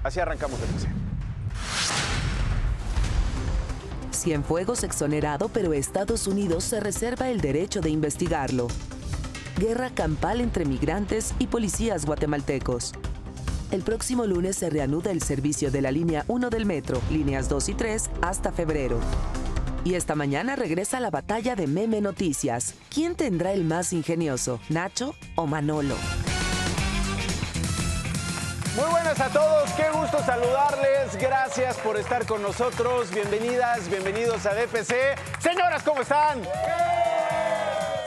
Así arrancamos el PC. Cienfuegos exonerado, pero Estados Unidos se reserva el derecho de investigarlo. Guerra campal entre migrantes y policías guatemaltecos. El próximo lunes se reanuda el servicio de la línea 1 del metro, líneas 2 y 3, hasta febrero. Y esta mañana regresa la batalla de Meme Noticias. ¿Quién tendrá el más ingenioso, Nacho o Manolo? Muy buenas a todos, qué gusto saludarles, gracias por estar con nosotros, bienvenidas, bienvenidos a DPC. Señoras, ¿cómo están?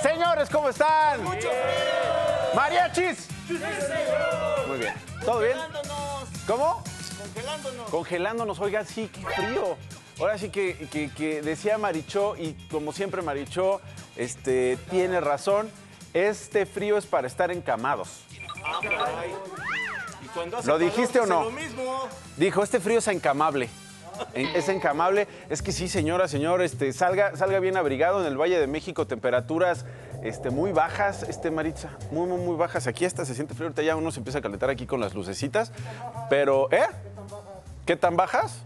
Señores, ¿cómo están? ¡Mucho frío! ¿Mariachis? ¡Sí, señor! Muy bien, ¿todo bien? Congelándonos. ¿Cómo? Congelándonos. Congelándonos, oiga, sí, qué frío. Ahora sí que decía Marichó, y como siempre Marichó tiene razón, este frío es para estar encamados. Ah, caray. ¿Y cuando hace ¿Lo dijiste calor, o no? Lo mismo. Dijo, este frío es encamable. Es encamable. Es que sí, señora, señor, salga bien abrigado. En el Valle de México, temperaturas muy bajas, Maritza, muy bajas. Aquí hasta se siente frío, ahorita ya uno se empieza a calentar aquí con las lucecitas. Pero, ¿qué tan bajas?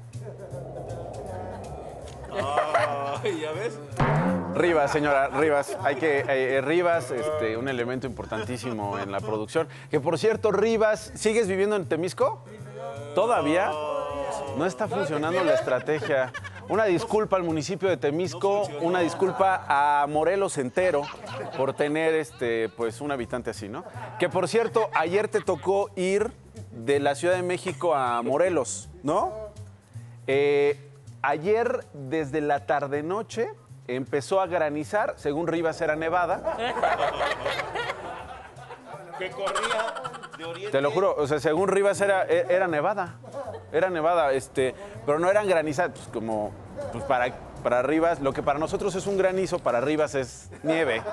¿Ya ves? Rivas, señora, Rivas. Rivas, un elemento importantísimo en la producción. Que por cierto, Rivas, ¿sigues viviendo en Temisco? ¿Todavía? No está funcionando la estrategia. Una disculpa al municipio de Temisco, una disculpa a Morelos entero por tener pues un habitante así, ¿no? Que por cierto, ayer te tocó ir de la Ciudad de México a Morelos, ¿no? Ayer, desde la tarde-noche, empezó a granizar, según Rivas era nevada. Que corría de oriente. Te lo juro, o sea, según Rivas era nevada. Era nevada, pero no eran granizadas, pues como pues para Rivas, lo que para nosotros es un granizo, para Rivas es nieve.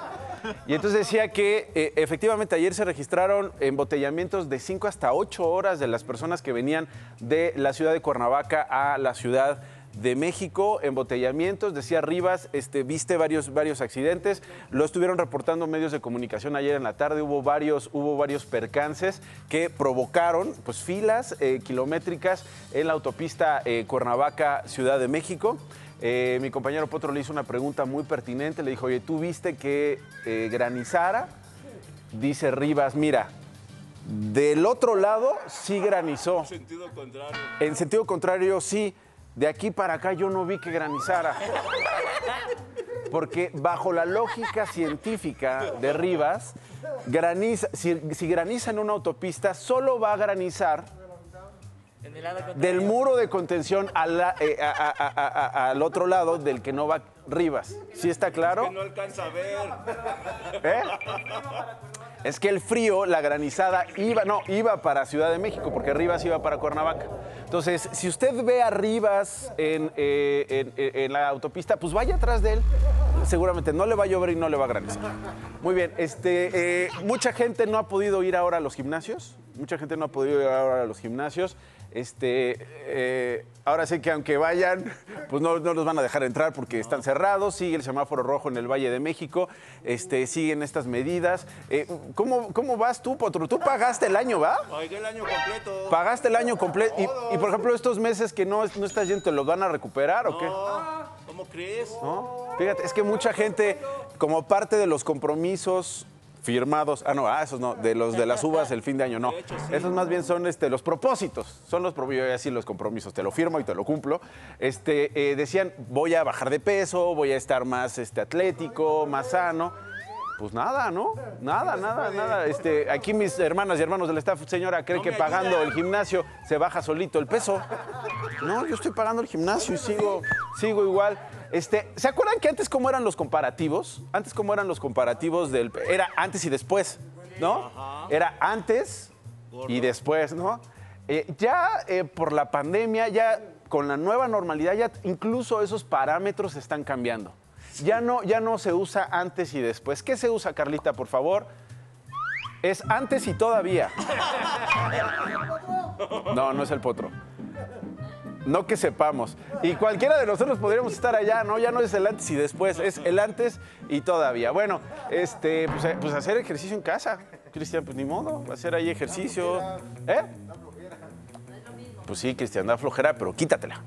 Y entonces decía que efectivamente ayer se registraron embotellamientos de 5 hasta 8 horas de las personas que venían de la ciudad de Cuernavaca a la Ciudad de México, embotellamientos, decía Rivas, viste varios accidentes, lo estuvieron reportando medios de comunicación ayer en la tarde, hubo varios percances que provocaron pues filas kilométricas en la autopista Cuernavaca-Ciudad de México. Mi compañero Potro le hizo una pregunta muy pertinente, le dijo, oye, ¿tú viste que granizara? Dice Rivas, mira, del otro lado sí granizó. En sentido contrario. En sentido contrario, sí. De aquí para acá yo no vi que granizara. Porque bajo la lógica científica de Rivas, si graniza en una autopista, solo va a granizar del muro de contención al otro lado del que no va Rivas. ¿Sí está claro? Es que no alcanza a ver. Es que el frío, la granizada, iba para Ciudad de México, porque Rivas iba para Cuernavaca. Entonces, si usted ve a Rivas en la autopista, pues vaya atrás de él. Seguramente no le va a llover y no le va a granizar. Muy bien, mucha gente no ha podido ir ahora a los gimnasios. Ahora sí que aunque vayan, pues no los van a dejar entrar porque están cerrados, sigue el semáforo rojo en el Valle de México, siguen estas medidas. ¿Cómo vas tú, Potro? Tú pagaste el año, ¿va? Pagué el año completo. Pagaste el año completo. Y por ejemplo, estos meses que no estás yendo, ¿te los van a recuperar o qué? ¿Cómo crees? ¿No? Fíjate, es que mucha gente, como parte de los compromisos firmados, esos no, de las uvas el fin de año, no. De hecho, sí. Esos más bien son los propósitos, yo así los compromisos, te lo firmo y te lo cumplo. Decían, voy a bajar de peso, voy a estar más atlético, más sano. Pues nada, ¿no? Nada. Aquí mis hermanas y hermanos del staff, señora, cree que pagando el gimnasio se baja solito el peso. No, yo estoy pagando el gimnasio y sigo igual. ¿Se acuerdan que antes cómo eran los comparativos? Era antes y después, ¿no? Ajá. Era antes y después, ¿no? Por la pandemia, ya con la nueva normalidad, ya incluso esos parámetros están cambiando. Ya no se usa antes y después. ¿Qué se usa, Carlita, por favor? Es antes y todavía. No es el Potro. No que sepamos. Y cualquiera de nosotros podríamos estar allá, ¿no? Ya no es el antes y después, es el antes y todavía. Bueno, pues hacer ejercicio en casa. Cristian, pues ni modo, hacer ahí ejercicio. Pues sí, Cristian, da flojera, pero quítatela,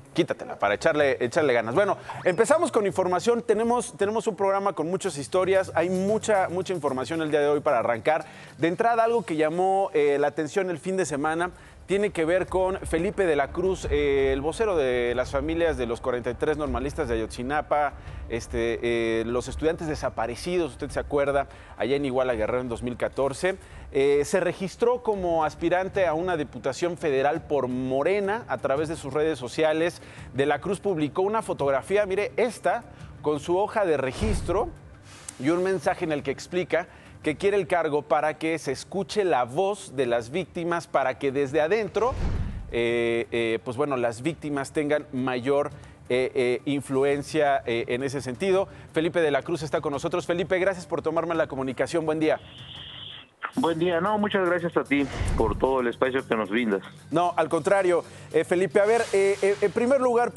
para echarle ganas. Bueno, empezamos con información. Tenemos un programa con muchas historias. Hay mucha información el día de hoy para arrancar. De entrada, algo que llamó la atención el fin de semana tiene que ver con Felipe de la Cruz, el vocero de las familias de los 43 normalistas de Ayotzinapa, los estudiantes desaparecidos, usted se acuerda, allá en Iguala Guerrero en 2014. Se registró como aspirante a una diputación federal por Morena a través de sus redes sociales. De la Cruz publicó una fotografía, mire, esta, con su hoja de registro y un mensaje en el que explica que quiere el cargo para que se escuche la voz de las víctimas, para que desde adentro, pues bueno, las víctimas tengan mayor influencia en ese sentido. Felipe de la Cruz está con nosotros. Felipe, gracias por tomarme la comunicación. Buen día. Buen día. No, muchas gracias a ti por todo el espacio que nos brindas. No, al contrario. Felipe, a ver, en primer lugar,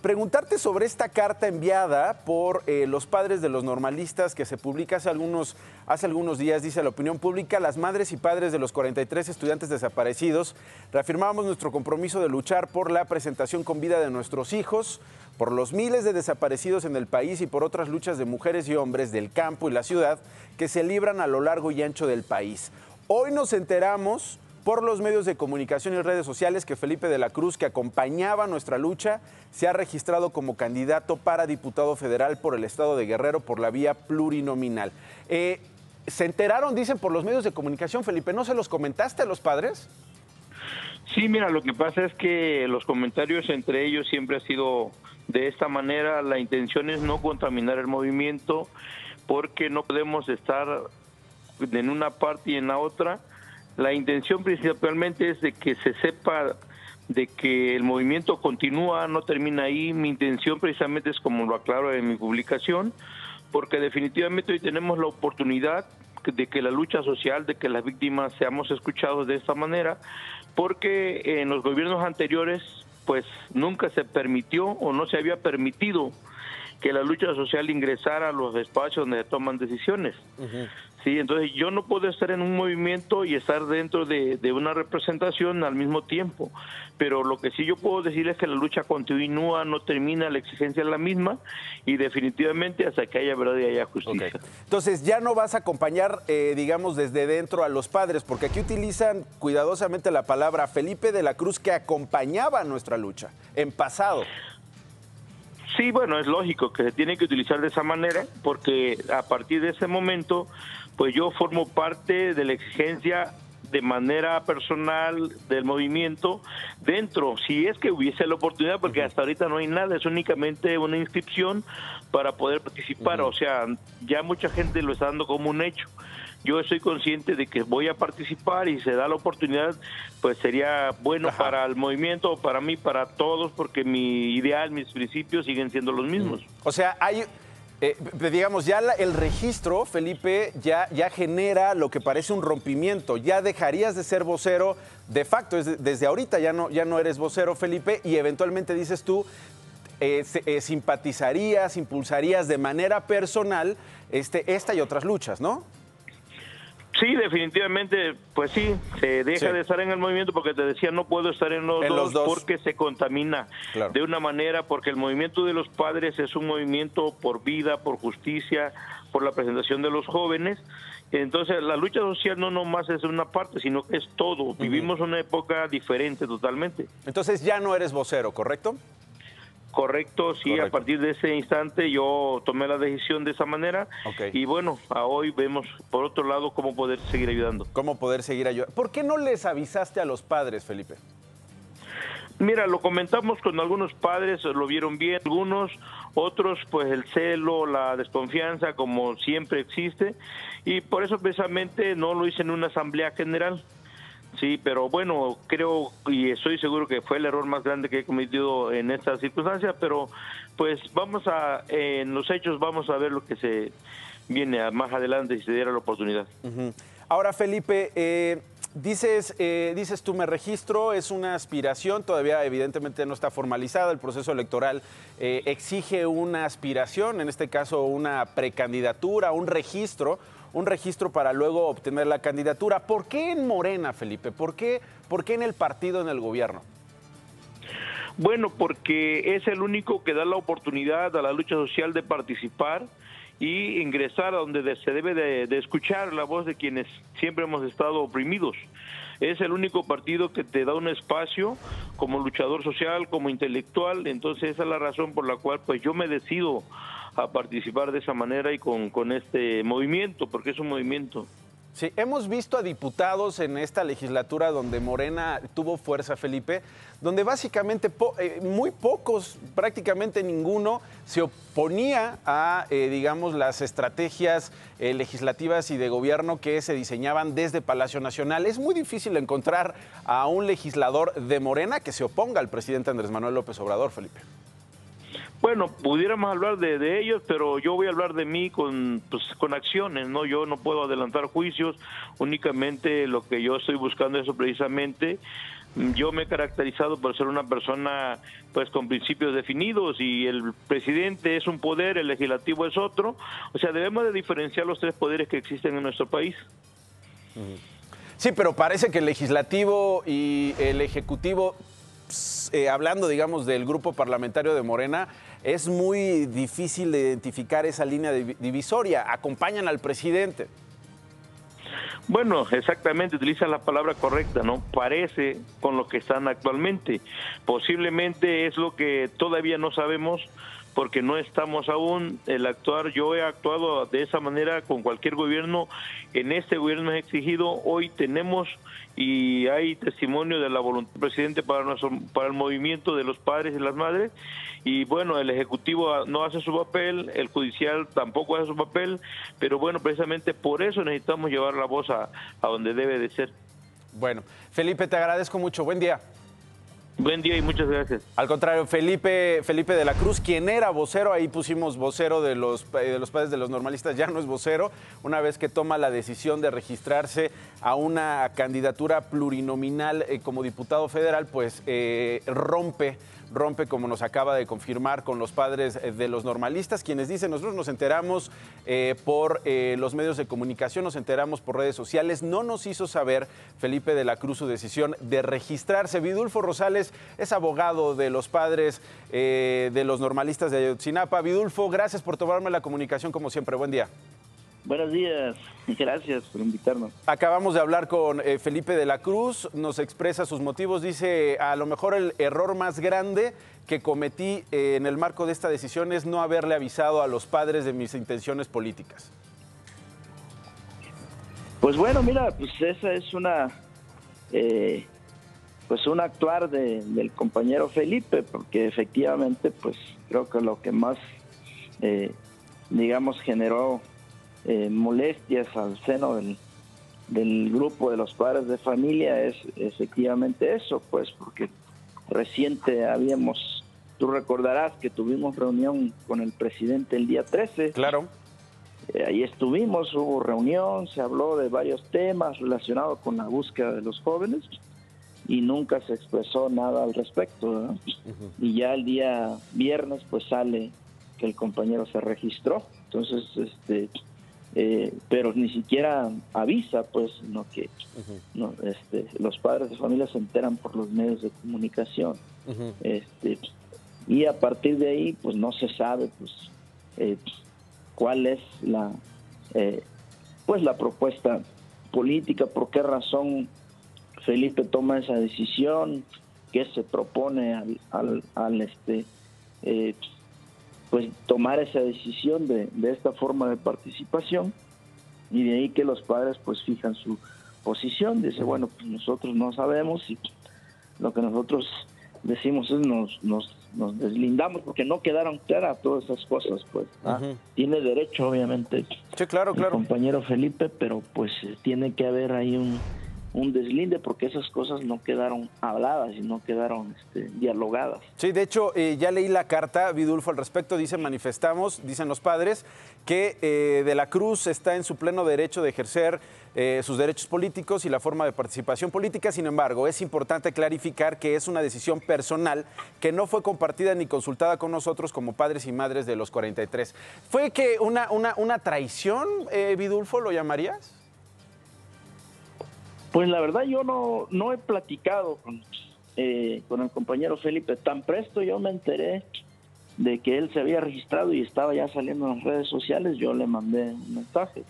preguntarte sobre esta carta enviada por los padres de los normalistas que se publica hace algunos días, dice la opinión pública: las madres y padres de los 43 estudiantes desaparecidos reafirmamos nuestro compromiso de luchar por la presentación con vida de nuestros hijos, por los miles de desaparecidos en el país y por otras luchas de mujeres y hombres del campo y la ciudad que se libran a lo largo y ancho del país. Hoy nos enteramos por los medios de comunicación y redes sociales que Felipe de la Cruz, que acompañaba nuestra lucha, se ha registrado como candidato para diputado federal por el estado de Guerrero por la vía plurinominal. ¿Se enteraron, dicen, por los medios de comunicación, Felipe? ¿No se los comentaste a los padres? Sí, mira, lo que pasa es que los comentarios entre ellos siempre ha sido de esta manera. La intención es no contaminar el movimiento, porque no podemos estar en una parte y en la otra. La intención principalmente es de que se sepa de que el movimiento continúa, no termina ahí. Mi intención precisamente es, como lo aclaro en mi publicación, porque definitivamente hoy tenemos la oportunidad de que la lucha social, de que las víctimas seamos escuchados de esta manera, porque en los gobiernos anteriores pues nunca se permitió o no se había permitido que la lucha social ingresara a los espacios donde se toman decisiones. Sí, entonces yo no puedo estar en un movimiento y estar dentro de una representación al mismo tiempo, pero lo que sí yo puedo decir es que la lucha continúa, no termina, la exigencia es la misma y definitivamente hasta que haya verdad y haya justicia. Okay. Entonces ya no vas a acompañar, digamos, desde dentro a los padres, porque aquí utilizan cuidadosamente la palabra Felipe de la Cruz, que acompañaba nuestra lucha en pasado. Sí, bueno, es lógico que se tiene que utilizar de esa manera, porque a partir de ese momento, pues yo formo parte de la exigencia de manera personal del movimiento dentro, si es que hubiese la oportunidad, porque hasta ahorita no hay nada, es únicamente una inscripción para poder participar, o sea, ya mucha gente lo está dando como un hecho. Yo estoy consciente de que voy a participar y si se da la oportunidad, pues sería bueno para el movimiento, para mí, para todos, porque mi ideal, mis principios siguen siendo los mismos. O sea, hay, digamos, ya el registro, Felipe, ya genera lo que parece un rompimiento. Ya dejarías de ser vocero de facto, desde ahorita ya no eres vocero, Felipe, y eventualmente, dices tú, simpatizarías, impulsarías de manera personal esta y otras luchas, ¿no? Sí, definitivamente, pues sí, se deja de estar en el movimiento porque te decía, no puedo estar en los dos porque se contamina de una manera, porque el movimiento de los padres es un movimiento por vida, por justicia, por la presentación de los jóvenes. Entonces, la lucha social no nomás es una parte, sino que es todo. Vivimos una época diferente totalmente. Entonces, ya no eres vocero, ¿correcto? Correcto, sí, correcto. A partir de ese instante yo tomé la decisión de esa manera y bueno, hoy vemos por otro lado cómo poder seguir ayudando. ¿Cómo poder seguir ayudando? ¿Por qué no les avisaste a los padres, Felipe? Mira, lo comentamos con algunos padres, lo vieron bien, algunos, otros pues el celo, la desconfianza como siempre existe y por eso precisamente no lo hice en una asamblea general. Sí, pero bueno, creo y estoy seguro que fue el error más grande que he cometido en esta circunstancia, pero pues en los hechos vamos a ver lo que se viene más adelante si se diera la oportunidad. Ahora, Felipe, dices tú, me registro, es una aspiración, todavía evidentemente no está formalizada, el proceso electoral exige una aspiración, en este caso una precandidatura, un registro para luego obtener la candidatura. ¿Por qué en Morena, Felipe? ¿Por qué en el partido, en el gobierno? Bueno, porque es el único que da la oportunidad a la lucha social de participar y ingresar a donde se debe de escuchar la voz de quienes siempre hemos estado oprimidos. Es el único partido que te da un espacio como luchador social, como intelectual. Entonces esa es la razón por la cual pues yo me decido a participar de esa manera y con este movimiento, porque es un movimiento. Sí, hemos visto a diputados en esta legislatura donde Morena tuvo fuerza, Felipe, donde básicamente muy pocos, prácticamente ninguno, se oponía a, digamos, las estrategias legislativas y de gobierno que se diseñaban desde Palacio Nacional. Es muy difícil encontrar a un legislador de Morena que se oponga al presidente Andrés Manuel López Obrador, Felipe. Bueno, pudiéramos hablar de ellos, pero yo voy a hablar de mí con acciones, ¿no? Yo no puedo adelantar juicios, únicamente lo que yo estoy buscando es eso precisamente. Yo me he caracterizado por ser una persona pues con principios definidos y el presidente es un poder, el legislativo es otro. O sea, debemos de diferenciar los tres poderes que existen en nuestro país. Sí, pero parece que el legislativo y el ejecutivo, hablando, digamos, del grupo parlamentario de Morena, es muy difícil de identificar esa línea divisoria. Acompañan al presidente. Bueno, exactamente, utiliza la palabra correcta, ¿no? Parece con lo que están actualmente. Posiblemente es lo que todavía no sabemos porque no estamos aún el actuar. Yo he actuado de esa manera con cualquier gobierno. En este gobierno he exigido, hoy tenemos y hay testimonio de la voluntad del presidente para el movimiento de los padres y las madres. Y bueno, el Ejecutivo no hace su papel, el Judicial tampoco hace su papel, pero bueno, precisamente por eso necesitamos llevar la voz a donde debe de ser. Bueno, Felipe, te agradezco mucho. Buen día. Buen día y muchas gracias. Al contrario, Felipe de la Cruz, quien era vocero, ahí pusimos vocero de los padres de los normalistas, ya no es vocero, una vez que toma la decisión de registrarse a una candidatura plurinominal como diputado federal, pues rompe, como nos acaba de confirmar, con los padres de los normalistas, quienes dicen, nosotros nos enteramos por los medios de comunicación, nos enteramos por redes sociales, no nos hizo saber Felipe de la Cruz su decisión de registrarse. Vidulfo Rosales es abogado de los padres de los normalistas de Ayotzinapa. Vidulfo, gracias por tomarme la comunicación como siempre. Buen día. Buenos días, gracias por invitarnos. Acabamos de hablar con Felipe de la Cruz, nos expresa sus motivos, dice, a lo mejor el error más grande que cometí en el marco de esta decisión es no haberle avisado a los padres de mis intenciones políticas. Pues bueno, mira, pues esa es pues un actuar del compañero Felipe, porque efectivamente, pues creo que lo que más, digamos, generó molestias al seno del grupo de los padres de familia es efectivamente eso, pues porque reciente tú recordarás que tuvimos reunión con el presidente el día 13. Claro. Ahí estuvimos, hubo reunión, se habló de varios temas relacionados con la búsqueda de los jóvenes y nunca se expresó nada al respecto, ¿no? Y ya el día viernes pues sale que el compañero se registró, entonces pero ni siquiera avisa, pues, no, que los padres de familia se enteran por los medios de comunicación, y a partir de ahí pues no se sabe pues cuál es la propuesta política, por qué razón Felipe toma esa decisión, qué se propone al pues tomar esa decisión de esta forma de participación, y de ahí que los padres pues fijan su posición. Dice, bueno, pues nosotros no sabemos, y lo que nosotros decimos es nos deslindamos porque no quedaron claras todas esas cosas, pues. Tiene derecho, obviamente, sí, claro, el compañero Felipe, pero pues tiene que haber ahí un deslinde porque esas cosas no quedaron habladas y no quedaron dialogadas. Sí, de hecho, ya leí la carta, Vidulfo, al respecto. Dicen los padres, que de la Cruz está en su pleno derecho de ejercer sus derechos políticos y la forma de participación política. Sin embargo, es importante clarificar que es una decisión personal que no fue compartida ni consultada con nosotros como padres y madres de los 43. ¿Fue que una traición, Vidulfo, lo llamarías? Pues la verdad yo no he platicado con el compañero Felipe. Tan presto yo me enteré de que él se había registrado y estaba ya saliendo en las redes sociales, yo le mandé un mensaje,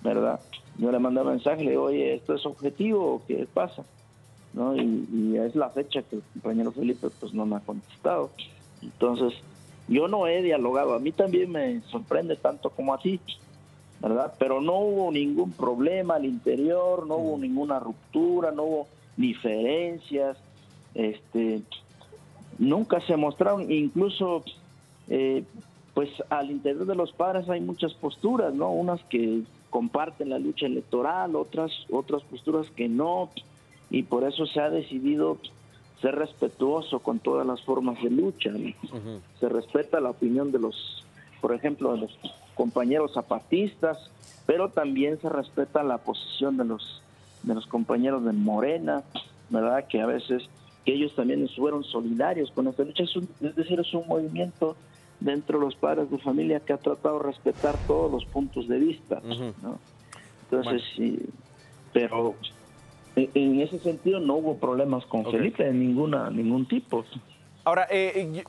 ¿verdad? Yo le mandé un mensaje, le digo, oye, ¿esto es objetivo o qué pasa? ¿No? Y es la fecha que el compañero Felipe pues no me ha contestado. Entonces, yo no he dialogado. A mí también me sorprende tanto como a ti, ¿verdad? Pero no hubo ningún problema al interior, no hubo ninguna ruptura, no hubo diferencias, nunca se mostraron, incluso pues al interior de los padres hay muchas posturas, ¿no? Unas que comparten la lucha electoral, otras posturas que no, y por eso se ha decidido ser respetuoso con todas las formas de lucha, ¿no? Se respeta la opinión de los, por ejemplo, de los compañeros zapatistas, pero también se respeta la posición de los compañeros de Morena, ¿verdad? Que a veces que ellos también fueron solidarios con esta lucha. Es decir, es un movimiento dentro de los padres de familia que ha tratado de respetar todos los puntos de vista, ¿no? Entonces, sí, pero en ese sentido no hubo problemas con Felipe de ningún tipo. Ahora,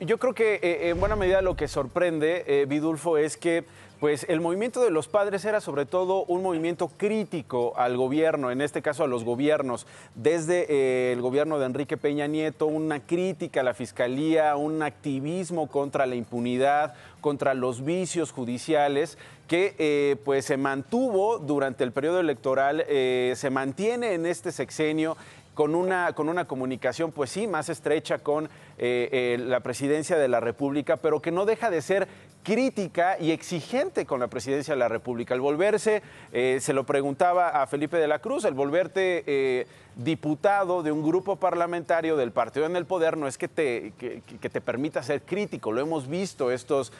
yo creo que en buena medida lo que sorprende, Vidulfo, es que pues el movimiento de los padres era sobre todo un movimiento crítico al gobierno, en este caso a los gobiernos, desde el gobierno de Enrique Peña Nieto, una crítica a la fiscalía, un activismo contra la impunidad, contra los vicios judiciales, que pues se mantuvo durante el periodo electoral, se mantiene en este sexenio, con una comunicación, pues sí, más estrecha con la presidencia de la República, pero que no deja de ser crítica y exigente con la presidencia de la República. El volverse, se lo preguntaba a Felipe de la Cruz, el volverte diputado de un grupo parlamentario del partido en el poder no es que te permita ser crítico. Lo hemos visto estos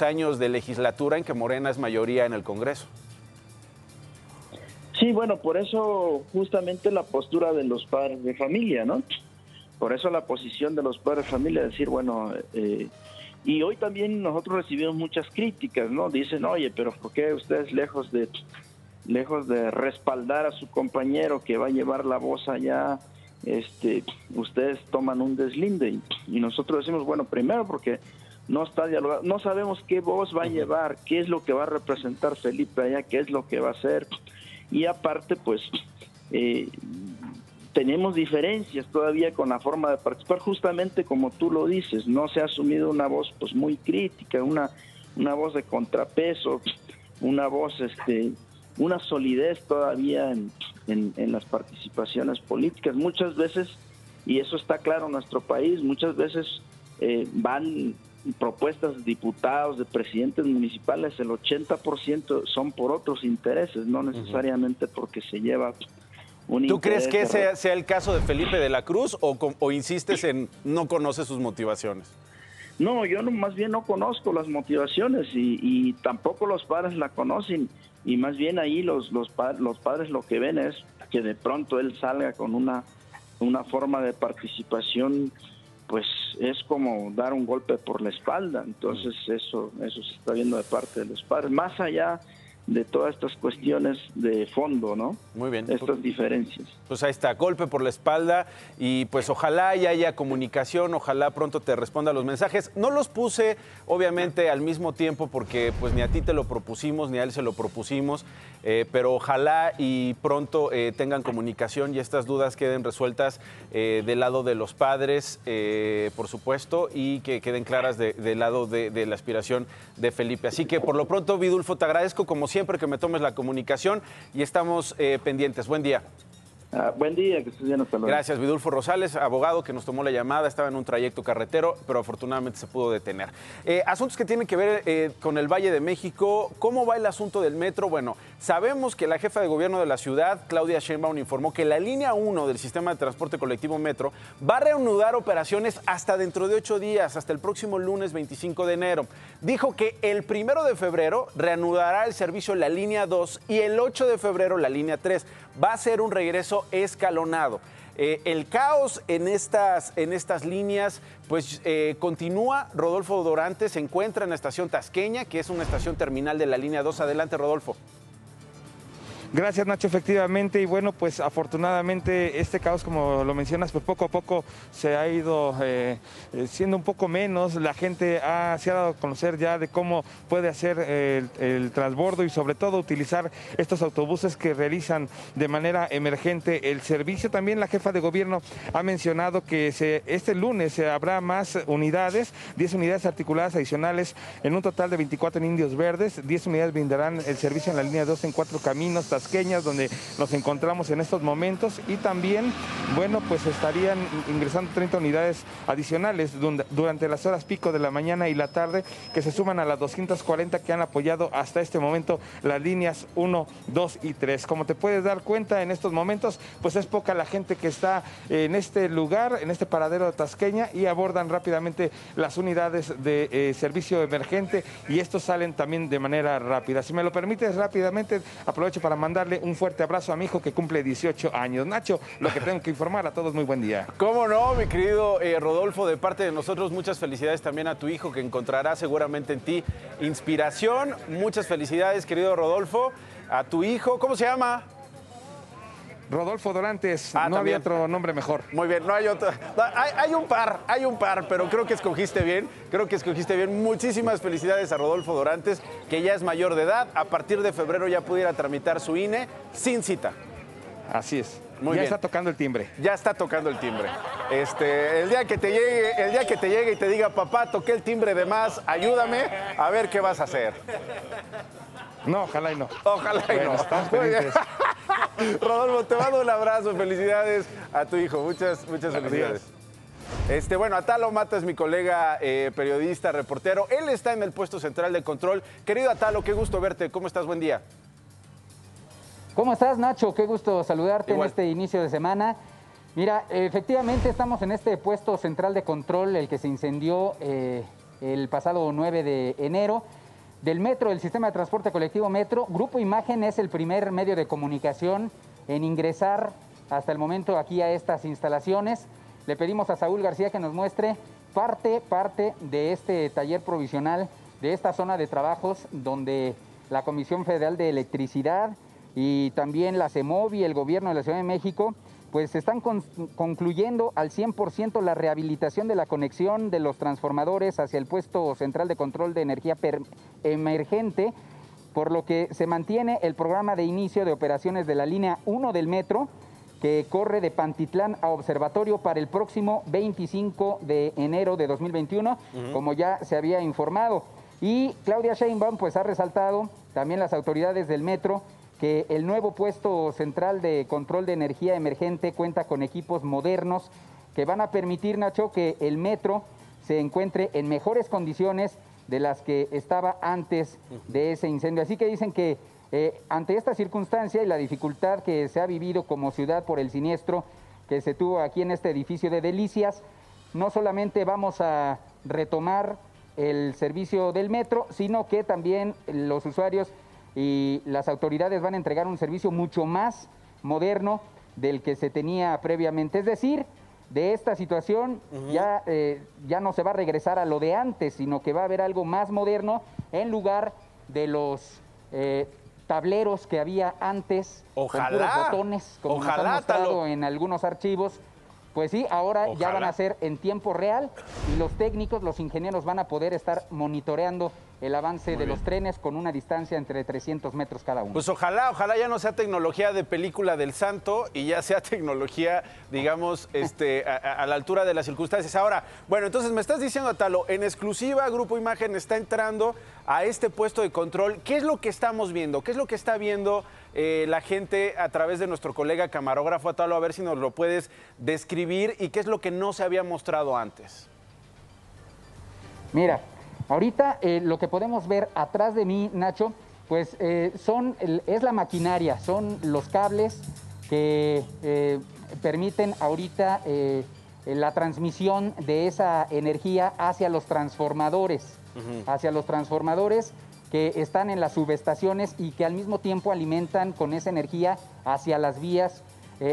años de legislatura en que Morena es mayoría en el Congreso. Sí, bueno, por eso justamente la postura de los padres de familia, ¿no? Por eso la posición de los padres de familia, decir, bueno, y hoy también nosotros recibimos muchas críticas, ¿no? Dicen, oye, pero ¿por qué ustedes lejos de respaldar a su compañero que va a llevar la voz allá, ustedes toman un deslinde? Y nosotros decimos, bueno, primero porque no está dialogado, no sabemos qué voz va a llevar, qué es lo que va a representar Felipe allá, qué es lo que va a hacer. Y aparte, pues, tenemos diferencias todavía con la forma de participar, justamente como tú lo dices, no se ha asumido una voz pues muy crítica, una voz de contrapeso, una voz, una solidez todavía en las participaciones políticas. Muchas veces, y eso está claro en nuestro país, muchas veces van propuestas de diputados, de presidentes municipales, el 80% son por otros intereses, no necesariamente porque se lleva un ¿Tú interés. crees que ese sea el caso de Felipe de la Cruz o insistes en no conoce sus motivaciones? No, yo más bien no conozco las motivaciones y tampoco los padres la conocen, y más bien ahí los padres lo que ven es que de pronto él salga con una forma de participación, pues es como dar un golpe por la espalda. Entonces eso se está viendo de parte de los padres, más allá de todas estas cuestiones de fondo, ¿no? Muy bien. Estas diferencias. Pues ahí está, golpe por la espalda, y pues ojalá ya haya comunicación, ojalá pronto te responda los mensajes. No los puse, obviamente, al mismo tiempo porque pues ni a ti te lo propusimos, ni a él se lo propusimos, pero ojalá y pronto tengan comunicación y estas dudas queden resueltas del lado de los padres, por supuesto, y que queden claras del lado de la aspiración de Felipe. Así que por lo pronto, Vidulfo, te agradezco como siempre que me tomes la comunicación y estamos pendientes. Buen día. Buen día, que estés bien, hasta luego. Gracias, Vidulfo Rosales, abogado que nos tomó la llamada, estaba en un trayecto carretero, pero afortunadamente se pudo detener. Asuntos que tienen que ver con el Valle de México. ¿Cómo va el asunto del metro? Bueno, sabemos que la jefa de gobierno de la ciudad, Claudia Sheinbaum, informó que la línea 1 del sistema de transporte colectivo Metro va a reanudar operaciones hasta dentro de 8 días, hasta el próximo lunes 25 de enero. Dijo que el 1 de febrero reanudará el servicio la línea 2 y el 8 de febrero la línea 3. Va a ser un regreso escalonado. El caos en estas líneas pues continúa. Rodolfo Dorante se encuentra en la estación Tasqueña, que es una estación terminal de la línea 2. Adelante, Rodolfo. Gracias, Nacho, efectivamente, y bueno, pues afortunadamente este caos, como lo mencionas, pues poco a poco se ha ido siendo un poco menos. La gente se ha dado a conocer ya de cómo puede hacer el transbordo y sobre todo utilizar estos autobuses que realizan de manera emergente el servicio. También la jefa de gobierno ha mencionado que este lunes habrá más unidades, 10 unidades articuladas adicionales en un total de 24 en Indios Verdes. 10 unidades brindarán el servicio en la línea 2 en Cuatro Caminos, Tasqueñas, donde nos encontramos en estos momentos, y también, bueno, pues estarían ingresando 30 unidades adicionales durante las horas pico de la mañana y la tarde, que se suman a las 240 que han apoyado hasta este momento las líneas 1, 2 y 3. Como te puedes dar cuenta, en estos momentos, pues es poca la gente que está en este lugar, en este paradero de Tasqueña, y abordan rápidamente las unidades de servicio emergente, y estos salen también de manera rápida. Si me lo permites, rápidamente aprovecho para mandarle un fuerte abrazo a mi hijo que cumple 18 años. Nacho, lo que tengo que informar a todos, muy buen día. ¿Cómo no, mi querido Rodolfo? De parte de nosotros, muchas felicidades también a tu hijo, que encontrará seguramente en ti inspiración. Muchas felicidades, querido Rodolfo, a tu hijo. ¿Cómo se llama? Rodolfo Dorantes, no también había otro nombre mejor. Muy bien, no hay otro. Hay un par, pero creo que escogiste bien. Muchísimas felicidades a Rodolfo Dorantes, que ya es mayor de edad. A partir de febrero ya pudiera tramitar su INE sin cita. Así es. Muy ya bien. está tocando el timbre. Ya está tocando el timbre. El día que te llegue y te diga, papá, toqué el timbre de más, ayúdame a ver qué vas a hacer. No, ojalá y no. Ojalá y bueno, no. estamos Muy bien. pendientes. Rodolfo, te mando un abrazo. Felicidades a tu hijo. Muchas felicidades. Bueno, Atalo Mata es mi colega periodista, reportero. Él está en el puesto central de control. Querido Atalo, qué gusto verte. ¿Cómo estás? Buen día. ¿Cómo estás, Nacho? Qué gusto saludarte Igual. en este inicio de semana. Mira, efectivamente estamos en este puesto central de control, el que se incendió el pasado 9 de enero. Del Metro, el sistema de transporte colectivo Metro. Grupo Imagen es el primer medio de comunicación en ingresar hasta el momento aquí a estas instalaciones. Le pedimos a Saúl García que nos muestre parte de este taller provisional, de esta zona de trabajos donde la Comisión Federal de Electricidad y también la CEMOVI y el Gobierno de la Ciudad de México pues están concluyendo al 100% la rehabilitación de la conexión de los transformadores hacia el puesto central de control de energía emergente, por lo que se mantiene el programa de inicio de operaciones de la línea 1 del metro, que corre de Pantitlán a Observatorio para el próximo 25 de enero de 2021, como ya se había informado. Y Claudia Sheinbaum pues ha resaltado, también las autoridades del metro, que el nuevo puesto central de control de energía emergente cuenta con equipos modernos que van a permitir, Nacho, que el metro se encuentre en mejores condiciones de las que estaba antes de ese incendio. Así que dicen que ante esta circunstancia y la dificultad que se ha vivido como ciudad por el siniestro que se tuvo aquí en este edificio de Delicias, no solamente vamos a retomar el servicio del metro, sino que también los usuarios y las autoridades van a entregar un servicio mucho más moderno del que se tenía previamente. Es decir, de esta situación ya no se va a regresar a lo de antes, sino que va a haber algo más moderno en lugar de los tableros que había antes, Ojalá. con puros botones, como nos han mostrado en algunos archivos. Pues sí, ahora ya van a ser en tiempo real y los técnicos, los ingenieros van a poder estar monitoreando el avance de los trenes con una distancia entre 300 metros cada uno. Pues ojalá ya no sea tecnología de película del santo y ya sea tecnología, digamos, a la altura de las circunstancias. Ahora, bueno, entonces me estás diciendo, Atalo, en exclusiva Grupo Imagen está entrando a este puesto de control. ¿Qué es lo que estamos viendo? ¿Qué es lo que está viendo la gente a través de nuestro colega camarógrafo, Atalo? A ver si nos lo puedes describir y qué es lo que no se había mostrado antes. Mira, ahorita lo que podemos ver atrás de mí, Nacho, pues es la maquinaria, son los cables que permiten ahorita la transmisión de esa energía hacia los transformadores, que están en las subestaciones y que al mismo tiempo alimentan con esa energía hacia las vías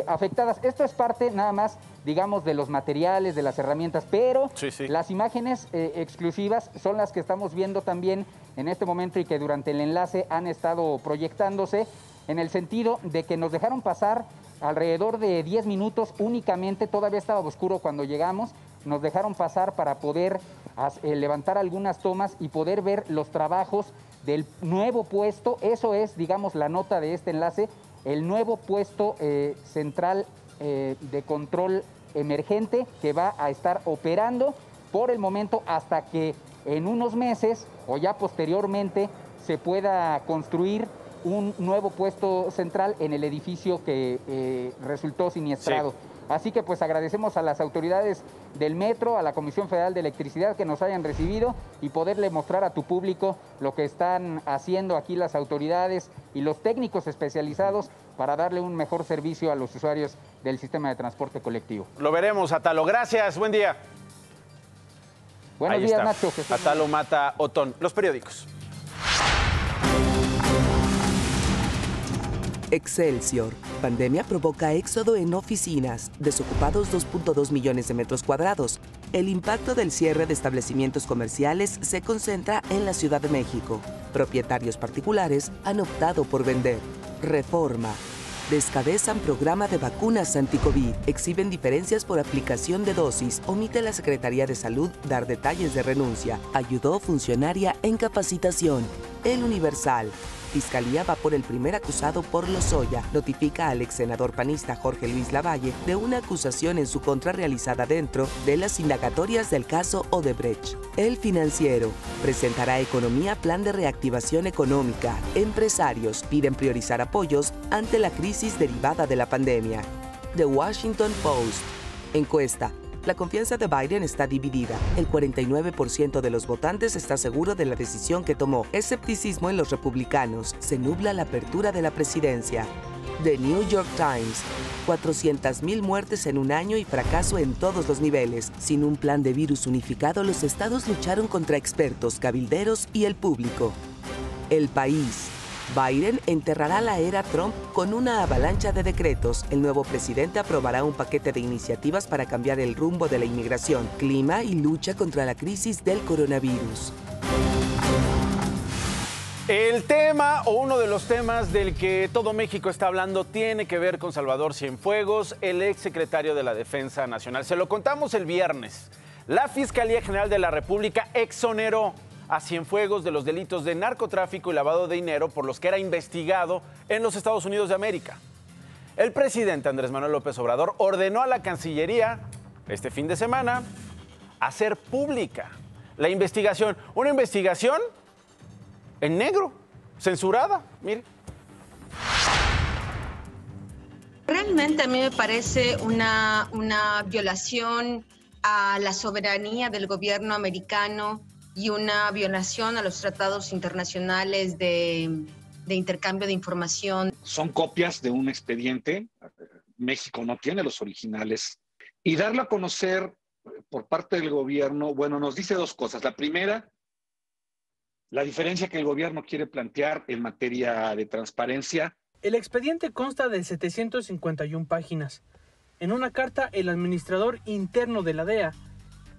afectadas. Esto es parte nada más, digamos, de los materiales, de las herramientas, pero las imágenes exclusivas son las que estamos viendo también en este momento y que durante el enlace han estado proyectándose, en el sentido de que nos dejaron pasar alrededor de 10 minutos únicamente, todavía estaba oscuro cuando llegamos, nos dejaron pasar para poder levantar algunas tomas y poder ver los trabajos del nuevo puesto. Eso es, digamos, la nota de este enlace, el nuevo puesto central de control emergente que va a estar operando por el momento hasta que en unos meses o ya posteriormente se pueda construir un nuevo puesto central en el edificio que resultó siniestrado. Sí. Así que pues agradecemos a las autoridades del metro, a la Comisión Federal de Electricidad que nos hayan recibido y poderle mostrar a tu público lo que están haciendo aquí las autoridades y los técnicos especializados para darle un mejor servicio a los usuarios del sistema de transporte colectivo. Lo veremos, Atalo. Gracias, buen día. Buenos días, está. Nacho. Atalo Mata Otón. Los periódicos. Excelsior. Pandemia provoca éxodo en oficinas. Desocupados 2.2 millones de metros cuadrados. El impacto del cierre de establecimientos comerciales se concentra en la Ciudad de México. Propietarios particulares han optado por vender. Reforma. Descabezan programa de vacunas anti-COVID. Exhiben diferencias por aplicación de dosis. Omite la Secretaría de Salud dar detalles de renuncia. Ayudó funcionaria en capacitación. El Universal. Fiscalía va por el primer acusado por Lozoya. Notifica al ex senador panista Jorge Luis Lavalle de una acusación en su contra realizada dentro de las indagatorias del caso Odebrecht. El Financiero. Presentará Economía plan de reactivación económica. Empresarios piden priorizar apoyos ante la crisis derivada de la pandemia. The Washington Post. Encuesta. La confianza de Biden está dividida. El 49% de los votantes está seguro de la decisión que tomó. Escepticismo en los republicanos. Se nubla la apertura de la presidencia. The New York Times. 400,000 muertes en un año y fracaso en todos los niveles. Sin un plan de virus unificado, los estados lucharon contra expertos, cabilderos y el público. El País. Biden enterrará la era Trump con una avalancha de decretos. El nuevo presidente aprobará un paquete de iniciativas para cambiar el rumbo de la inmigración, clima y lucha contra la crisis del coronavirus. El tema o uno de los temas del que todo México está hablando tiene que ver con Salvador Cienfuegos, el exsecretario de la Defensa Nacional. Se lo contamos el viernes. La Fiscalía General de la República exoneró a Cienfuegos de los delitos de narcotráfico y lavado de dinero por los que era investigado en los Estados Unidos de América. El presidente Andrés Manuel López Obrador ordenó a la Cancillería este fin de semana hacer pública la investigación. Una investigación en negro, censurada, mire. Realmente a mí me parece una violación a la soberanía del gobierno americano y una violación a los tratados internacionales de intercambio de información. Son copias de un expediente, México no tiene los originales, y darlo a conocer por parte del gobierno, bueno, nos dice dos cosas. La primera, la diferencia que el gobierno quiere plantear en materia de transparencia. El expediente consta de 751 páginas. En una carta, el administrador interno de la DEA,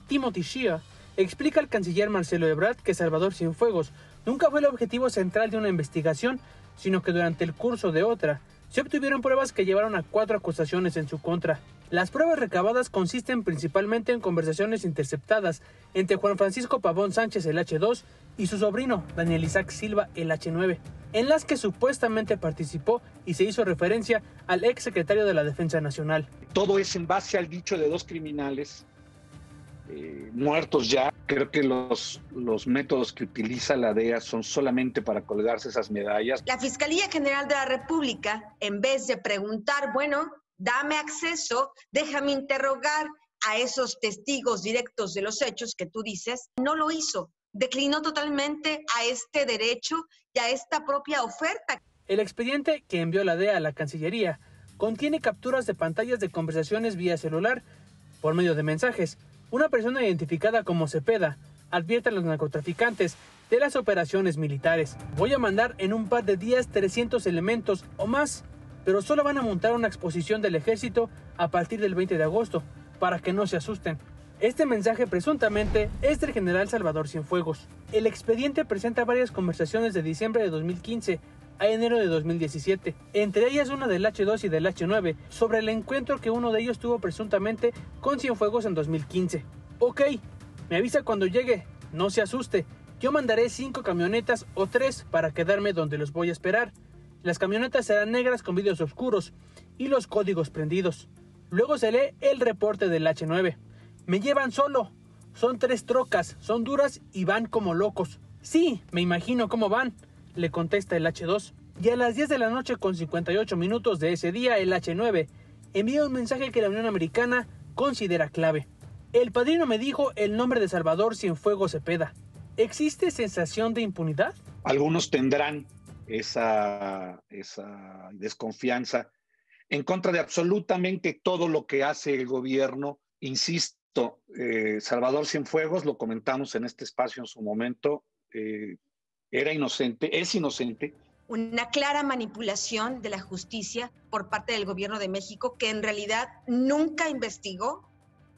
Timothy Shea, explica al canciller Marcelo Ebrard que Salvador Cienfuegos nunca fue el objetivo central de una investigación, sino que durante el curso de otra se obtuvieron pruebas que llevaron a 4 acusaciones en su contra. Las pruebas recabadas consisten principalmente en conversaciones interceptadas entre Juan Francisco Pavón Sánchez, el H2, y su sobrino, Daniel Isaac Silva, el H9, en las que supuestamente participó y se hizo referencia al exsecretario de la Defensa Nacional. Todo es en base al dicho de 2 criminales muertos ya. Creo que los métodos que utiliza la DEA son solamente para colgarse esas medallas. La Fiscalía General de la República, en vez de preguntar, bueno, dame acceso, déjame interrogar a esos testigos directos de los hechos que tú dices, no lo hizo. Declinó totalmente a este derecho y a esta propia oferta. El expediente que envió la DEA a la Cancillería contiene capturas de pantallas de conversaciones vía celular por medio de mensajes. Una persona identificada como Cepeda advierte a los narcotraficantes de las operaciones militares. Voy a mandar en un par de días 300 elementos o más, pero solo van a montar una exposición del ejército a partir del 20 de agosto, para que no se asusten. Este mensaje presuntamente es del general Salvador Cienfuegos. El expediente presenta varias conversaciones de diciembre de 2015 a enero de 2017, entre ellas una del H2 y del H9, sobre el encuentro que uno de ellos tuvo presuntamente con Cienfuegos en 2015. Ok, me avisa cuando llegue, no se asuste, yo mandaré 5 camionetas o 3 para quedarme donde los voy a esperar. Las camionetas serán negras con vidrios oscuros y los códigos prendidos. Luego se lee el reporte del H9. Me llevan solo. Son 3 trocas, son duras y van como locos. Sí, me imagino cómo van, le contesta el H2. Y a las 10 de la noche con 58 minutos de ese día, el H9 envía un mensaje que la Unión Americana considera clave. El padrino me dijo el nombre de Salvador Cienfuegos Cepeda. ¿Existe sensación de impunidad? Algunos tendrán esa desconfianza en contra de absolutamente todo lo que hace el gobierno. Insisto, Salvador Cienfuegos, lo comentamos en este espacio en su momento, era inocente, es inocente. Una clara manipulación de la justicia por parte del gobierno de México, que en realidad nunca investigó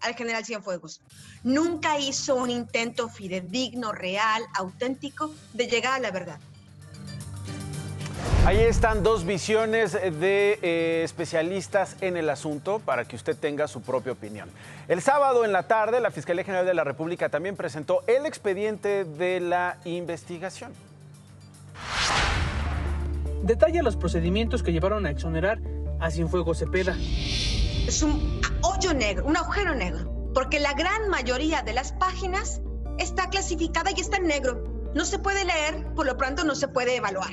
al general Cienfuegos. Nunca hizo un intento fidedigno, real, auténtico de llegar a la verdad. Ahí están 2 visiones de especialistas en el asunto para que usted tenga su propia opinión. El sábado en la tarde, la Fiscalía General de la República también presentó el expediente de la investigación. Detalla los procedimientos que llevaron a exonerar a Cienfuegos Cepeda. Es un hoyo negro, un agujero negro, porque la gran mayoría de las páginas está clasificada y está en negro. No se puede leer, por lo pronto no se puede evaluar.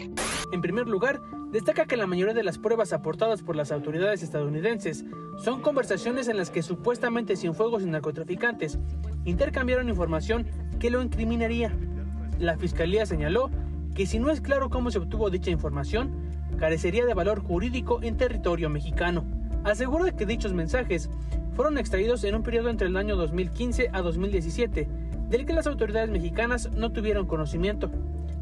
En primer lugar, destaca que la mayoría de las pruebas aportadas por las autoridades estadounidenses son conversaciones en las que supuestamente Cienfuegos y narcotraficantes intercambiaron información que lo incriminaría. La Fiscalía señaló que si no es claro cómo se obtuvo dicha información, carecería de valor jurídico en territorio mexicano. Aseguró que dichos mensajes fueron extraídos en un periodo entre el año 2015 a 2017, del que las autoridades mexicanas no tuvieron conocimiento.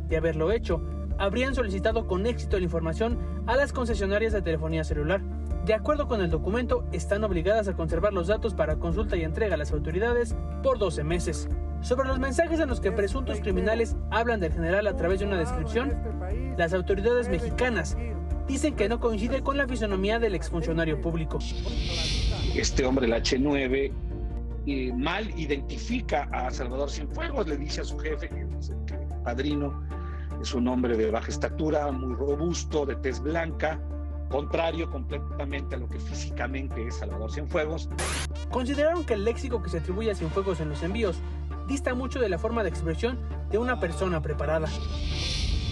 De haberlo hecho, habrían solicitado con éxito la información a las concesionarias de telefonía celular. De acuerdo con el documento, están obligadas a conservar los datos para consulta y entrega a las autoridades por 12 meses. Sobre los mensajes en los que presuntos criminales hablan del general a través de una descripción, las autoridades mexicanas dicen que no coincide con la fisonomía del exfuncionario público. Este hombre, el H9, mal identifica a Salvador Cienfuegos, le dice a su jefe, que es el padrino, es un hombre de baja estatura, muy robusto, de tez blanca, contrario completamente a lo que físicamente es Salvador Cienfuegos. Consideraron que el léxico que se atribuye a Cienfuegos en los envíos dista mucho de la forma de expresión de una persona preparada.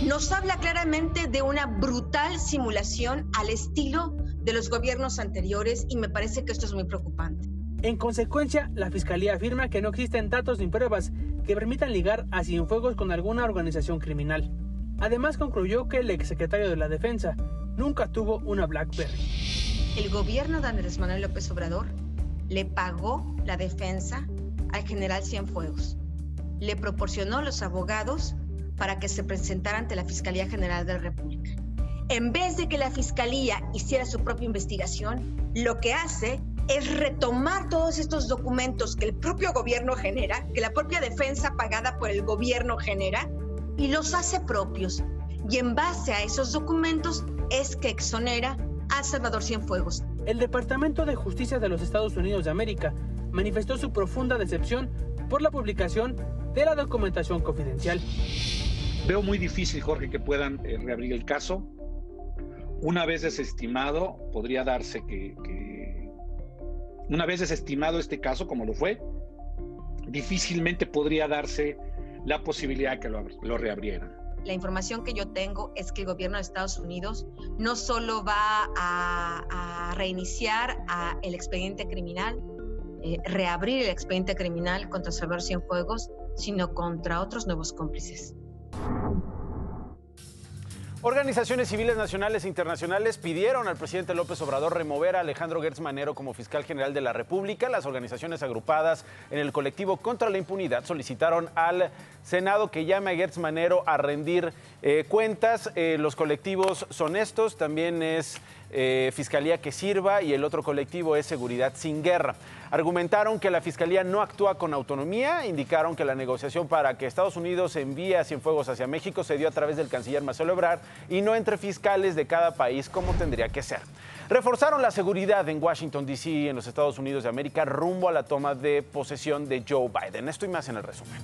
Nos habla claramente de una brutal simulación al estilo de los gobiernos anteriores y me parece que esto es muy preocupante. En consecuencia, la Fiscalía afirma que no existen datos ni pruebas que permitan ligar a Cienfuegos con alguna organización criminal. Además, concluyó que el exsecretario de la Defensa nunca tuvo una BlackBerry. El gobierno de Andrés Manuel López Obrador le pagó la defensa al general Cienfuegos. Le proporcionó los abogados para que se presentara ante la Fiscalía General de la República. En vez de que la Fiscalía hiciera su propia investigación, lo que hace es retomar todos estos documentos que el propio gobierno genera, que la propia defensa pagada por el gobierno genera, y los hace propios. Y en base a esos documentos es que exonera a Salvador Cienfuegos. El Departamento de Justicia de los Estados Unidos de América manifestó su profunda decepción por la publicación de la documentación confidencial. Veo muy difícil, Jorge, que puedan reabrir el caso. Una vez desestimado, podría darse una vez desestimado este caso, como lo fue, difícilmente podría darse la posibilidad de que lo reabrieran. La información que yo tengo es que el gobierno de Estados Unidos no solo va a reiniciar el expediente criminal, reabrir el expediente criminal contra Salvador Cienfuegos, sino contra otros nuevos cómplices. Organizaciones civiles nacionales e internacionales pidieron al presidente López Obrador remover a Alejandro Gertz Manero como fiscal general de la República. Las organizaciones agrupadas en el colectivo contra la impunidad solicitaron al Senado que llame a Gertz Manero a rendir cuentas. Los colectivos son estos, también es Fiscalía que Sirva y el otro colectivo es Seguridad Sin Guerra. Argumentaron que la Fiscalía no actúa con autonomía, indicaron que la negociación para que Estados Unidos envíe a Cienfuegos hacia México se dio a través del canciller Marcelo Ebrard y no entre fiscales de cada país como tendría que ser. Reforzaron la seguridad en Washington, D.C., en los Estados Unidos de América, rumbo a la toma de posesión de Joe Biden. Esto y más en el resumen.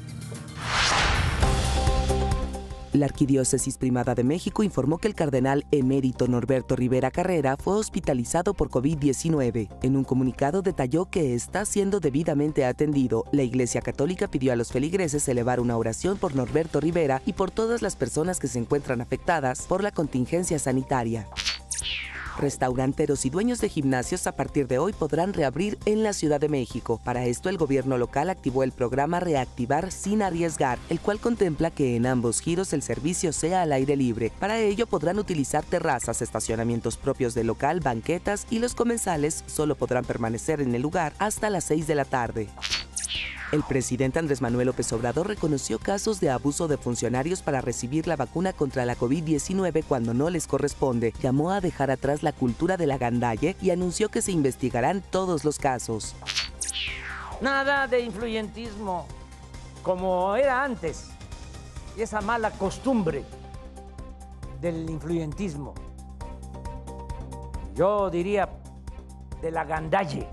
La Arquidiócesis Primada de México informó que el cardenal emérito Norberto Rivera Carrera fue hospitalizado por COVID-19. En un comunicado detalló que está siendo debidamente atendido. La Iglesia Católica pidió a los feligreses elevar una oración por Norberto Rivera y por todas las personas que se encuentran afectadas por la contingencia sanitaria. Restauranteros y dueños de gimnasios a partir de hoy podrán reabrir en la Ciudad de México. Para esto, el gobierno local activó el programa Reactivar sin arriesgar, el cual contempla que en ambos giros el servicio sea al aire libre. Para ello podrán utilizar terrazas, estacionamientos propios del local, banquetas y los comensales solo podrán permanecer en el lugar hasta las 6 de la tarde. El presidente Andrés Manuel López Obrador reconoció casos de abuso de funcionarios para recibir la vacuna contra la COVID-19 cuando no les corresponde. Llamó a dejar atrás la cultura de la gandalle y anunció que se investigarán todos los casos. Nada de influyentismo como era antes. Y esa mala costumbre del influyentismo. Yo diría de la gandalle.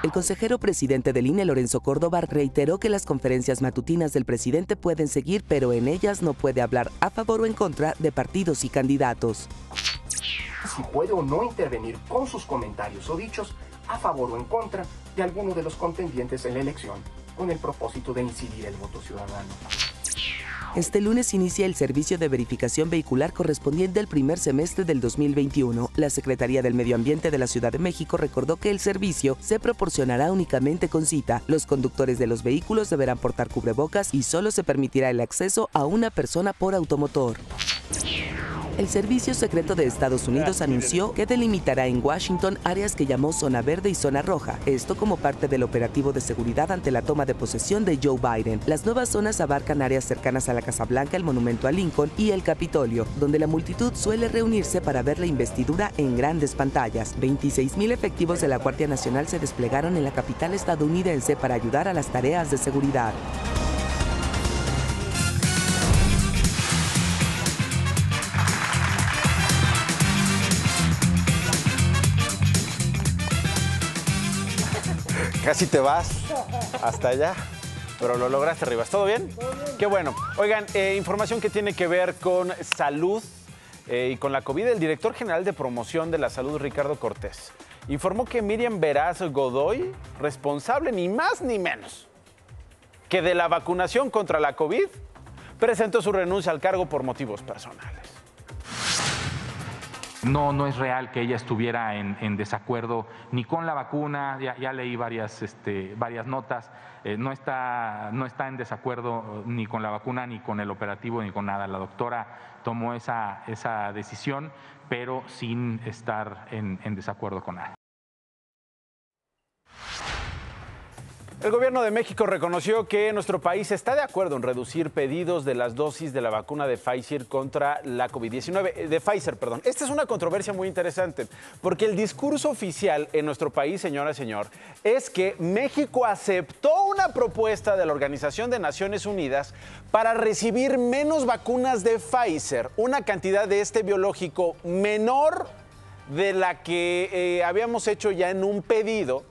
El consejero presidente del INE, Lorenzo Córdoba, reiteró que las conferencias matutinas del presidente pueden seguir, pero en ellas no puede hablar a favor o en contra de partidos y candidatos. Si puede o no intervenir con sus comentarios o dichos a favor o en contra de alguno de los contendientes en la elección, con el propósito de incidir el voto ciudadano. Este lunes inicia el servicio de verificación vehicular correspondiente al primer semestre del 2021. La Secretaría del Medio Ambiente de la Ciudad de México recordó que el servicio se proporcionará únicamente con cita. Los conductores de los vehículos deberán portar cubrebocas y solo se permitirá el acceso a una persona por automotor. El Servicio Secreto de Estados Unidos anunció que delimitará en Washington áreas que llamó Zona Verde y Zona Roja, esto como parte del operativo de seguridad ante la toma de posesión de Joe Biden. Las nuevas zonas abarcan áreas cercanas a la Casa Blanca, el Monumento a Lincoln y el Capitolio, donde la multitud suele reunirse para ver la investidura en grandes pantallas. 26,000 efectivos de la Guardia Nacional se desplegaron en la capital estadounidense para ayudar a las tareas de seguridad. Casi te vas hasta allá, pero lo lograste, Rivas. ¿Todo bien? Qué bueno. Oigan, información que tiene que ver con salud y con la COVID. El director general de promoción de la salud, Ricardo Cortés, informó que Miriam Veraz Godoy, responsable ni más ni menos que de la vacunación contra la COVID, presentó su renuncia al cargo por motivos personales. No es real que ella estuviera en desacuerdo ni con la vacuna, ya leí varias notas, no está en desacuerdo ni con la vacuna, ni con el operativo, ni con nada. La doctora tomó esa decisión, pero sin estar en desacuerdo con nada. El gobierno de México reconoció que nuestro país está de acuerdo en reducir pedidos de las dosis de la vacuna de Pfizer contra la COVID-19. De Pfizer, perdón. Esta es una controversia muy interesante, porque el discurso oficial en nuestro país, señora, señor, es que México aceptó una propuesta de la Organización de Naciones Unidas para recibir menos vacunas de Pfizer, una cantidad de este biológico menor de la que habíamos hecho ya en un pedido,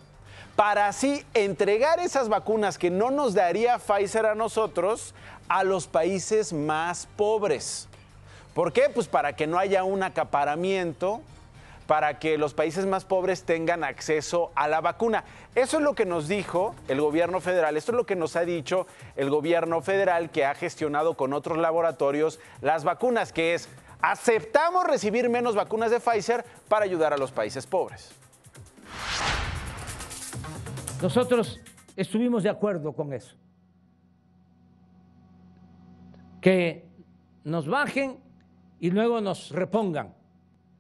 para así entregar esas vacunas que no nos daría Pfizer a nosotros a los países más pobres. ¿Por qué? Pues para que no haya un acaparamiento, para que los países más pobres tengan acceso a la vacuna. Eso es lo que nos dijo el gobierno federal, esto es lo que nos ha dicho el gobierno federal, que ha gestionado con otros laboratorios las vacunas, que es: aceptamos recibir menos vacunas de Pfizer para ayudar a los países pobres. Nosotros estuvimos de acuerdo con eso. Que nos bajen y luego nos repongan.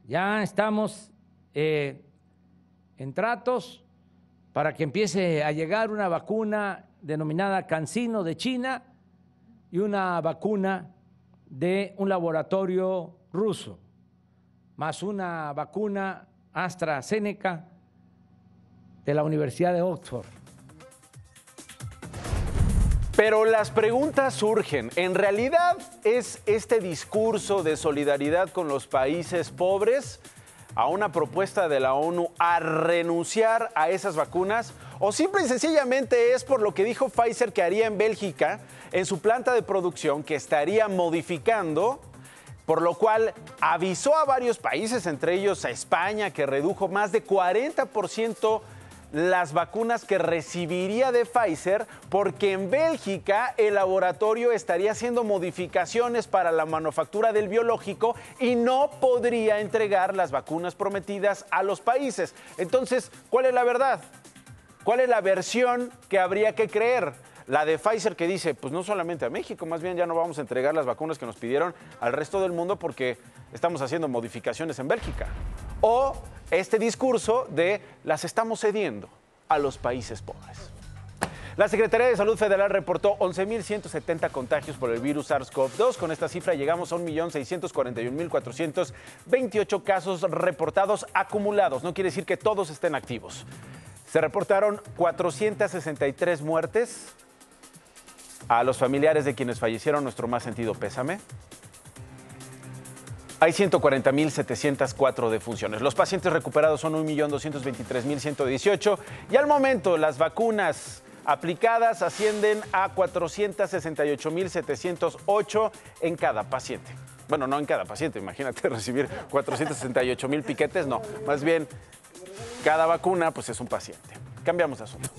Ya estamos en tratos para que empiece a llegar una vacuna denominada CanSino de China y una vacuna de un laboratorio ruso. más una vacuna AstraZeneca de la Universidad de Oxford. Pero las preguntas surgen. ¿En realidad es este discurso de solidaridad con los países pobres a una propuesta de la ONU a renunciar a esas vacunas? ¿O simple y sencillamente es por lo que dijo Pfizer que haría en Bélgica, en su planta de producción, que estaría modificando, por lo cual avisó a varios países, entre ellos a España, que redujo más de 40% las vacunas que recibiría de Pfizer, porque en Bélgica el laboratorio estaría haciendo modificaciones para la manufactura del biológico y no podría entregar las vacunas prometidas a los países? Entonces, ¿cuál es la verdad? ¿Cuál es la versión que habría que creer? La de Pfizer, que dice, pues no solamente a México, más bien ya no vamos a entregar las vacunas que nos pidieron al resto del mundo porque estamos haciendo modificaciones en Bélgica. O este discurso de las estamos cediendo a los países pobres. La Secretaría de Salud Federal reportó 11.170 contagios por el virus SARS-CoV-2. Con esta cifra llegamos a 1.641.428 casos reportados acumulados. No quiere decir que todos estén activos. Se reportaron 463 muertes. A los familiares de quienes fallecieron, nuestro más sentido pésame. Hay 140.704 defunciones. Los pacientes recuperados son 1.223.118 y al momento las vacunas aplicadas ascienden a 468.708 en cada paciente. Bueno, no en cada paciente, imagínate recibir 468.000 piquetes, no. Más bien, cada vacuna pues es un paciente. Cambiamos de asunto.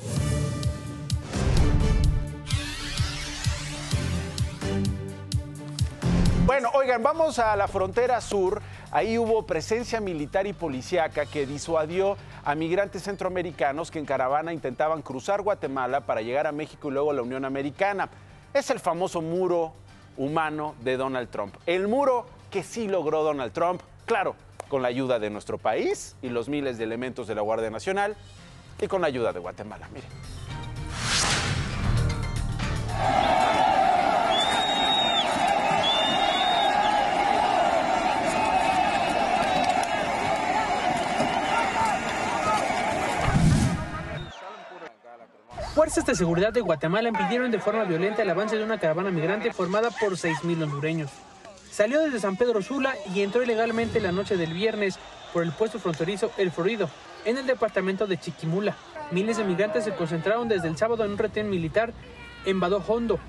Bueno, oigan, vamos a la frontera sur. Ahí hubo presencia militar y policíaca que disuadió a migrantes centroamericanos que en caravana intentaban cruzar Guatemala para llegar a México y luego a la Unión Americana. Es el famoso muro humano de Donald Trump. El muro que sí logró Donald Trump, claro, con la ayuda de nuestro país y los miles de elementos de la Guardia Nacional y con la ayuda de Guatemala. Miren. Fuerzas de seguridad de Guatemala impidieron de forma violenta el avance de una caravana migrante formada por 6.000 hondureños. Salió desde San Pedro Sula y entró ilegalmente la noche del viernes por el puesto fronterizo El Florido, en el departamento de Chiquimula. Miles de migrantes se concentraron desde el sábado en un retén militar en Badó Hondo,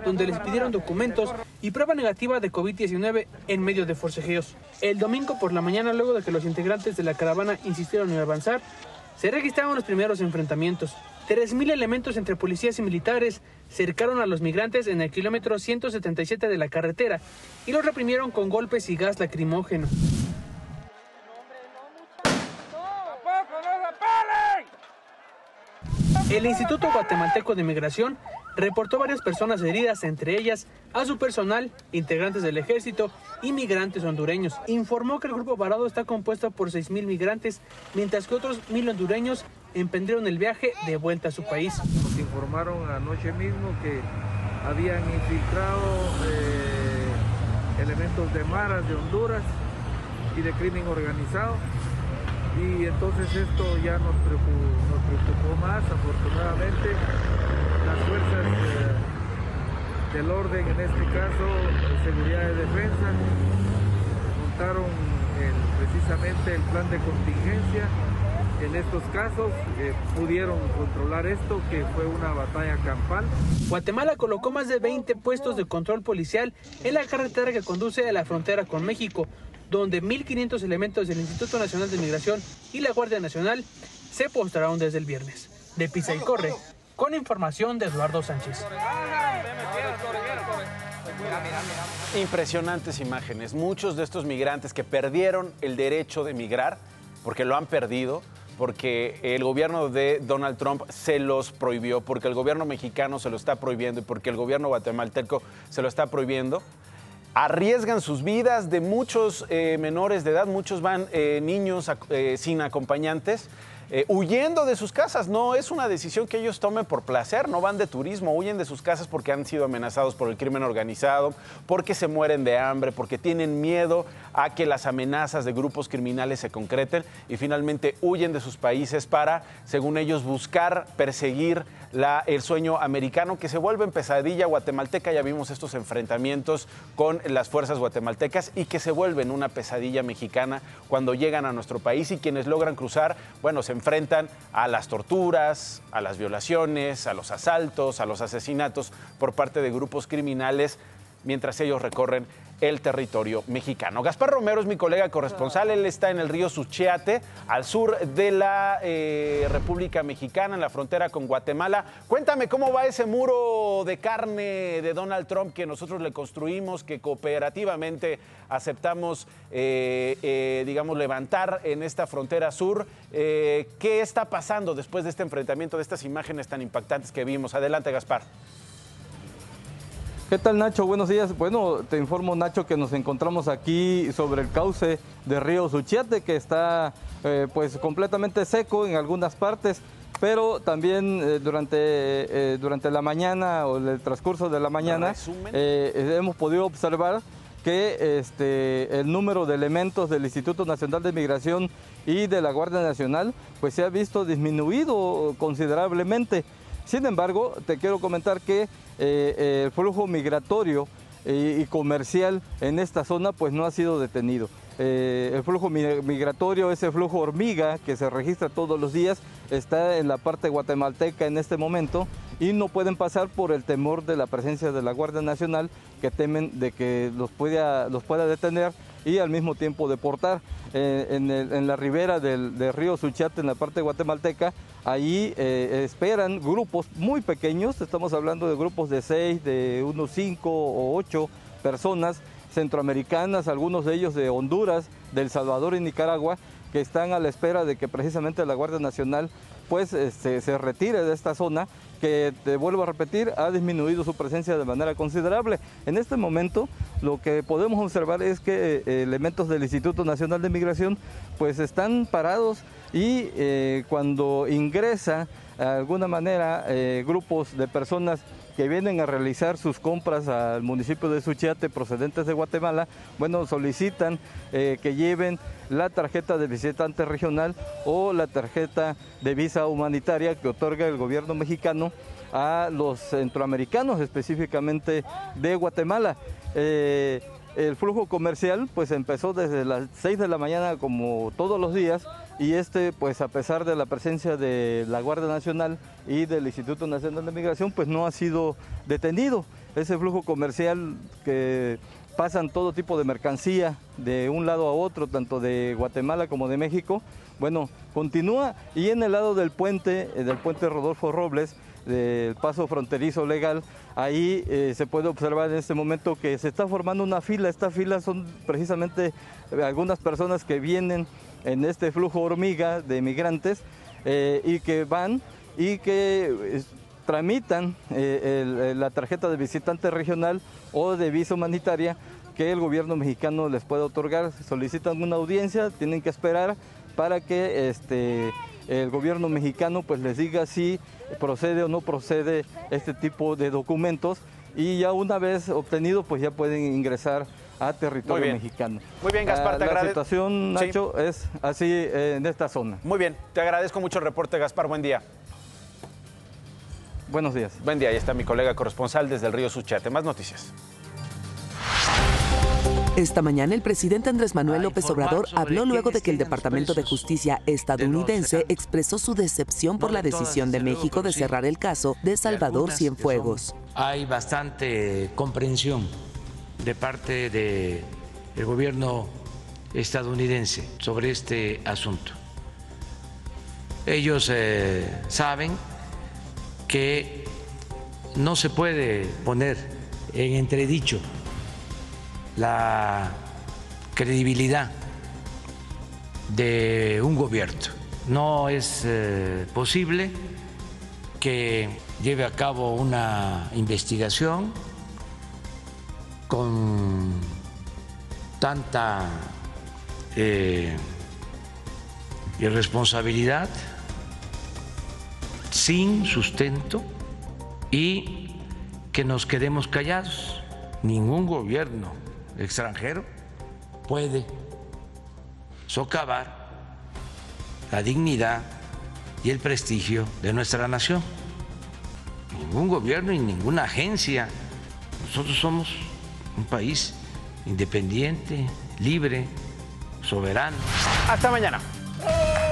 donde les pidieron documentos y prueba negativa de COVID-19 en medio de forcejeos. El domingo por la mañana, luego de que los integrantes de la caravana insistieron en avanzar, se registraron los primeros enfrentamientos. 3.000 elementos entre policías y militares cercaron a los migrantes en el kilómetro 177 de la carretera y los reprimieron con golpes y gas lacrimógeno. El Instituto Guatemalteco de Migración reportó varias personas heridas, entre ellas a su personal, integrantes del ejército y migrantes hondureños. Informó que el grupo varado está compuesto por 6.000 migrantes, mientras que otros 1.000 hondureños emprendieron el viaje de vuelta a su país. Nos informaron anoche mismo que habían infiltrado elementos de maras de Honduras y de crimen organizado, y entonces esto ya nos preocupó más. Afortunadamente las fuerzas del orden, en este caso seguridad y defensa, montaron precisamente el plan de contingencia. En estos casos pudieron controlar esto, que fue una batalla campal. Guatemala colocó más de 20 puestos de control policial en la carretera que conduce a la frontera con México, donde 1.500 elementos del Instituto Nacional de Migración y la Guardia Nacional se postraron desde el viernes. De Pisa y Corre, con información de Eduardo Sánchez. Impresionantes imágenes. Muchos de estos migrantes que perdieron el derecho de migrar, porque lo han perdido, porque el gobierno de Donald Trump se los prohibió, porque el gobierno mexicano se lo está prohibiendo y porque el gobierno guatemalteco se lo está prohibiendo, arriesgan sus vidas. De muchos menores de edad, muchos van niños sin acompañantes, huyendo de sus casas. No es una decisión que ellos tomen por placer, no van de turismo, huyen de sus casas porque han sido amenazados por el crimen organizado, porque se mueren de hambre, porque tienen miedo a que las amenazas de grupos criminales se concreten y finalmente huyen de sus países para, según ellos, buscar perseguir el sueño americano, que se vuelve en pesadilla guatemalteca. Ya vimos estos enfrentamientos con las fuerzas guatemaltecas y que se vuelven una pesadilla mexicana cuando llegan a nuestro país, y quienes logran cruzar, bueno, se enfrentan a las torturas, a las violaciones, a los asaltos, a los asesinatos por parte de grupos criminales mientras ellos recorren el territorio mexicano. Gaspar Romero es mi colega corresponsal, él está en el río Suchiate, al sur de la República Mexicana, en la frontera con Guatemala. Cuéntame cómo va ese muro de carne de Donald Trump que nosotros le construimos, que cooperativamente aceptamos, digamos, levantar en esta frontera sur. ¿Qué está pasando después de este enfrentamiento, de estas imágenes tan impactantes que vimos? Adelante, Gaspar. ¿Qué tal, Nacho? Buenos días. Bueno, te informo, Nacho, que nos encontramos aquí sobre el cauce del río Suchiate, que está pues completamente seco en algunas partes, pero también durante la mañana o el transcurso de la mañana hemos podido observar que el número de elementos del Instituto Nacional de Migración y de la Guardia Nacional pues se ha visto disminuido considerablemente. Sin embargo, te quiero comentar que el flujo migratorio y comercial en esta zona pues no ha sido detenido. El flujo migratorio, ese flujo hormiga que se registra todos los días, está en la parte guatemalteca en este momento y no pueden pasar por el temor de la presencia de la Guardia Nacional, que temen de que los pueda detener y al mismo tiempo deportar. En la ribera del río Suchiate, en la parte guatemalteca, ahí esperan grupos muy pequeños, estamos hablando de grupos de 6, de unos 5 o 8 personas centroamericanas, algunos de ellos de Honduras, de El Salvador y Nicaragua, que están a la espera de que precisamente la Guardia Nacional pues se retire de esta zona, que, te vuelvo a repetir, ha disminuido su presencia de manera considerable. En este momento lo que podemos observar es que elementos del Instituto Nacional de Migración pues están parados y cuando ingresa de alguna manera grupos de personas que vienen a realizar sus compras al municipio de Suchiate procedentes de Guatemala, bueno, solicitan que lleven la tarjeta de visitante regional o la tarjeta de visa humanitaria que otorga el gobierno mexicano a los centroamericanos, específicamente de Guatemala. El flujo comercial pues empezó desde las 6 de la mañana como todos los días, y pues a pesar de la presencia de la Guardia Nacional y del Instituto Nacional de Migración pues no ha sido detenido. Ese flujo comercial que pasan todo tipo de mercancía de un lado a otro, tanto de Guatemala como de México, bueno, continúa. Y en el lado del puente Rodolfo Robles, del paso fronterizo legal, ahí se puede observar en este momento que se está formando una fila. Esta fila son precisamente algunas personas que vienen en este flujo hormiga de migrantes y que van y que tramitan la tarjeta de visitante regional o de visa humanitaria que el gobierno mexicano les puede otorgar. Solicitan una audiencia, tienen que esperar para que el gobierno mexicano pues les diga si procede o no procede este tipo de documentos, y ya una vez obtenido pues ya pueden ingresar a territorio mexicano. Muy bien, Gaspar, te agradezco. La situación, Nacho, sí, es así en esta zona. Muy bien, te agradezco mucho el reporte, Gaspar. Buen día. Buenos días. Buen día, ahí está mi colega corresponsal desde el río Suchiate. Más noticias. Esta mañana el presidente Andrés Manuel López Obrador habló luego de que el Departamento de Justicia estadounidense expresó su decepción por la decisión de México de cerrar el caso de Salvador Cienfuegos. Hay bastante comprensión de parte del gobierno estadounidense sobre este asunto. Ellos saben que no se puede poner en entredicho la credibilidad de un gobierno. No es posible que lleve a cabo una investigación con tanta irresponsabilidad, sin sustento y que nos quedemos callados. Ningún gobierno extranjero puede socavar la dignidad y el prestigio de nuestra nación. Ningún gobierno y ninguna agencia. Nosotros somos un país independiente, libre, soberano. Hasta mañana.